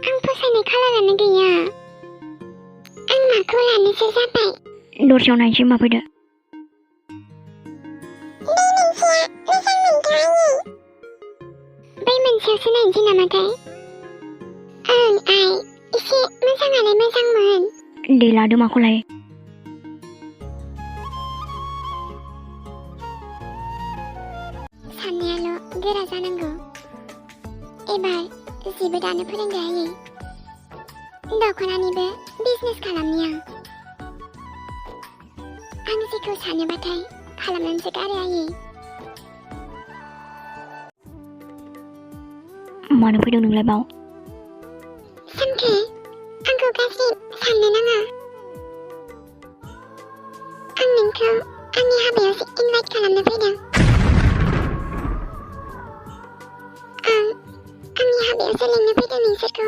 आं फसायनाय कालारानो गैया। आं माखौ लानोसो जाबाय। दस्रायाव नायनोसै मा फैदो। बै मोनसेया मोजां मोनथ' आंनि। बै मोनसेयावसो नायनोसै नामाथाय? ओं आइ, एसे मोजाङालाय मोजांमोन। दे लादो माखौ लायो। साननायाल' गोरा जानांगौ। एबार जिबो दानो फोरोंदो आयै। दख'नानिबो बिजनेस खालामनि आं। आं जेखौ सानोबाथाय खालामनानैसो गारो आयै। मानो फैदों नोंलाय बाव? सानखे, आंखौ गाज्रि साननो नाङा। आं नोंखौ आंनि हाबायावसो इनभाइट खालामनो फैदों। आंनि हाबायावसो लिंनो फैदों नोंसोरखौ।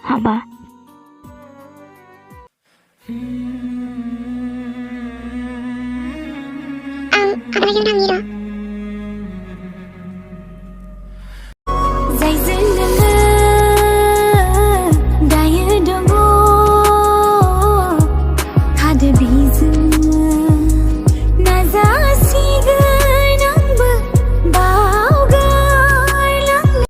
हाबा? आं आबाजों थांनि र'।